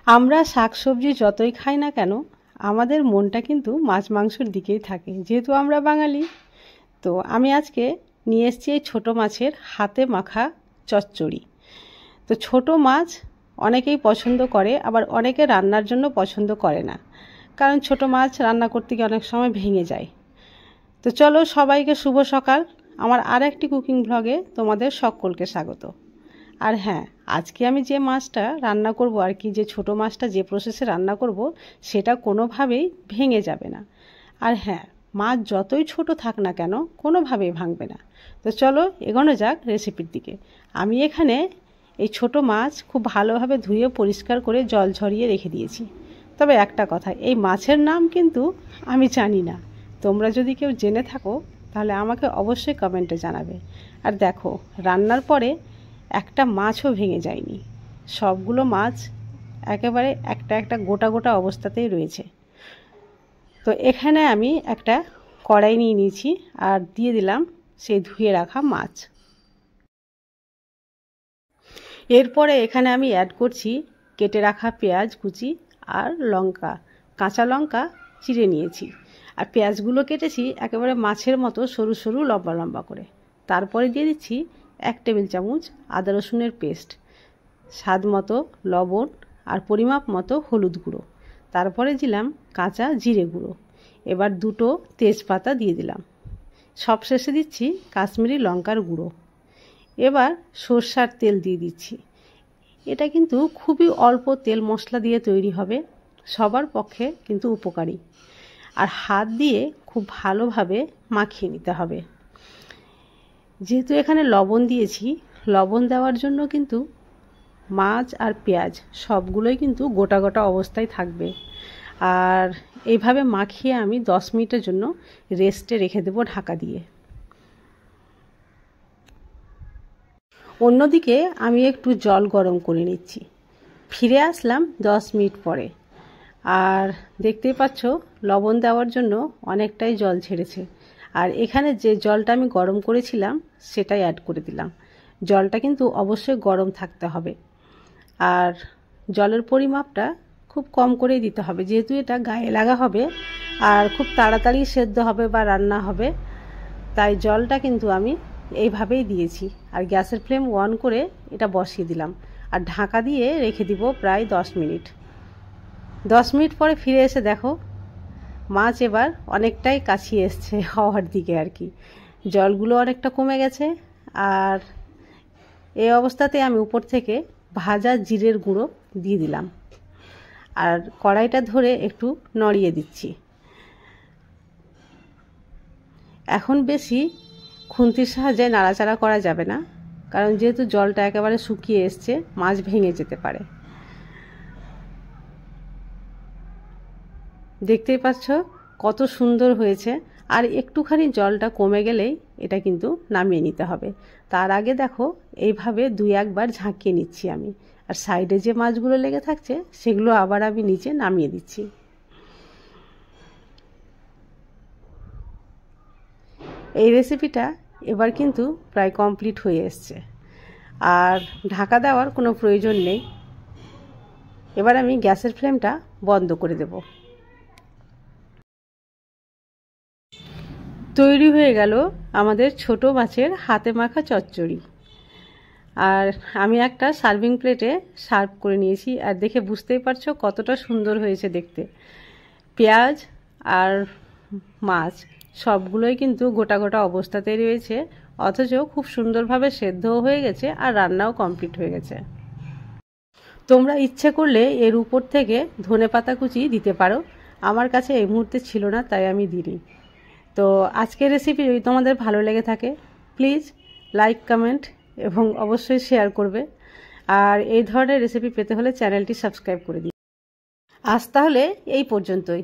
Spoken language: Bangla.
আমরা শাকসবজি যতই খাই না কেন আমাদের মনটা কিন্তু মাছ মাংসের দিকেই থাকে, যেহেতু আমরা বাঙালি। তো আমি আজকে নিয়ে এসেছি এই ছোটো মাছের হাতে মাখা চচ্চড়ি। তো ছোট মাছ অনেকেই পছন্দ করে, আবার অনেকে রান্নার জন্য পছন্দ করে না, কারণ ছোট মাছ রান্না করতে গিয়ে অনেক সময় ভেঙে যায়। তো চলো, সবাইকে শুভ সকাল। আমার আর একটি কুকিং ব্লগে তোমাদের সকলকে স্বাগত। আর হ্যাঁ, আজকে আমি যে মাছটা রান্না করব আর কি, যে ছোট মাছটা যে প্রসেসে রান্না করব সেটা কোনোভাবেই ভেঙে যাবে না। আর হ্যাঁ, মাছ যতই ছোট থাক না কেন কোনোভাবেই ভাঙবে না। তো চলো এগোনো যাক রেসিপির দিকে। আমি এখানে এই ছোট মাছ খুব ভালোভাবে ধুয়ে পরিষ্কার করে জল ঝরিয়ে রেখে দিয়েছি। তবে একটা কথা, এই মাছের নাম কিন্তু আমি জানি না। তোমরা যদি কেউ জেনে থাকো তাহলে আমাকে অবশ্যই কমেন্টে জানাবে। আর দেখো, রান্নার পরে একটা মাছও ভেঙে যায়নি, সবগুলো মাছ একেবারে একটা একটা গোটা গোটা অবস্থাতেই রয়েছে। তো এখানে আমি একটা কড়াই নিয়ে নিয়েছি আর দিয়ে দিলাম সেই ধুয়ে রাখা মাছ। এরপরে এখানে আমি অ্যাড করছি কেটে রাখা পেঁয়াজ কুচি আর লঙ্কা, কাঁচা লঙ্কা চিড়ে নিয়েছি। আর পেঁয়াজগুলো কেটেছি একেবারে মাছের মতো সরু সরু লম্বা লম্বা করে। তারপরে দিয়ে দিচ্ছি 1 টেবিল চামচ আদা রসুনের পেস্ট, স্বাদ মতো লবণ আর পরিমাপ মতো হলুদ গুঁড়ো। তারপরে দিলাম কাঁচা জিরে গুঁড়ো। এবার 2টো তেজপাতা দিয়ে দিলাম। সবশেষে দিচ্ছি কাশ্মীরি লঙ্কার গুঁড়ো। এবার সরষার তেল দিয়ে দিচ্ছি। এটা কিন্তু খুবই অল্প তেল মশলা দিয়ে তৈরি হবে, সবার পক্ষে কিন্তু উপকারী। আর হাত দিয়ে খুব ভালোভাবে মাখিয়ে নিতে হবে। যেহেতু এখানে লবণ দিয়েছি, লবণ দেওয়ার জন্য কিন্তু মাছ আর পেঁয়াজ সবগুলোই কিন্তু গোটা গোটা অবস্থায় থাকবে। আর এইভাবে মাখিয়ে আমি 10 মিনিটের জন্য রেস্টে রেখে দেবো ঢাকা দিয়ে। অন্যদিকে আমি একটু জল গরম করে নিচ্ছি। ফিরে আসলাম 10 মিনিট পরে। আর দেখতেই পাচ্ছ লবণ দেওয়ার জন্য অনেকটাই জল ছেড়েছে। আর এখানে যে জলটা আমি গরম করেছিলাম সেটাই অ্যাড করে দিলাম। জলটা কিন্তু অবশ্যই গরম থাকতে হবে। আর জলের পরিমাপটা খুব কম করেই দিতে হবে, যেহেতু এটা গায়ে লাগা হবে আর খুব তাড়াতাড়ি সেদ্ধ হবে বা রান্না হবে, তাই জলটা কিন্তু আমি এইভাবেই দিয়েছি। আর গ্যাসের ফ্লেম অন করে এটা বসিয়ে দিলাম আর ঢাকা দিয়ে রেখে দিব প্রায় 10 মিনিট। 10 মিনিট পরে ফিরে এসে দেখো মাছ এবার অনেকটাই কাছিয়ে এসছে হওয়ার দিকে আর কি, জলগুলো অনেকটা কমে গেছে। আর এই অবস্থাতে আমি উপর থেকে ভাজা জিরের গুঁড়ো দিয়ে দিলাম আর কড়াইটা ধরে একটু নড়িয়ে দিচ্ছি। এখন বেশি খুন্তির সাহায্যে নাড়াচাড়া করা যাবে না, কারণ যেহেতু জলটা একেবারে শুকিয়ে এসছে, মাছ ভেঙে যেতে পারে। দেখতেই পাচ্ছ কত সুন্দর হয়েছে। আর একটুখানি জলটা কমে গেলেই এটা কিন্তু নামিয়ে নিতে হবে। তার আগে দেখো এইভাবে 2-1 বার ঝাঁকিয়ে নিচ্ছি আমি। আর সাইডে যে মাছগুলো লেগে থাকছে সেগুলো আবার আমি নিচে নামিয়ে দিচ্ছি। এই রেসিপিটা এবার কিন্তু প্রায় কমপ্লিট হয়ে এসছে, আর ঢাকা দেওয়ার কোনো প্রয়োজন নেই। এবার আমি গ্যাসের ফ্লেমটা বন্ধ করে দেব। তৈরি হয়ে গেল আমাদের ছোট মাছের হাতে মাখা চচ্চড়ি। আর আমি একটা সার্ভিং প্লেটে সার্ভ করে নিয়েছি। আর দেখে বুঝতেই পারছো কতটা সুন্দর হয়েছে দেখতে। পেঁয়াজ আর মাছ সবগুলোই কিন্তু গোটা গোটা অবস্থাতেই রয়েছে, অথচ খুব সুন্দরভাবে সেদ্ধও হয়ে গেছে আর রান্নাও কমপ্লিট হয়ে গেছে। তোমরা ইচ্ছে করলে এর উপর থেকে ধনেপাতা কুচি দিতে পারো, আমার কাছে এই মুহূর্তে ছিল না তাই আমি দিইনি। তো আজকের রেসিপি যদি তোমাদের ভালো লেগে থাকে প্লিজ লাইক, কমেন্ট এবং অবশ্যই শেয়ার করবে। আর এই ধরনের রেসিপি পেতে হলে চ্যানেলটি সাবস্ক্রাইব করে দিই। আজ তাহলে এই পর্যন্তই।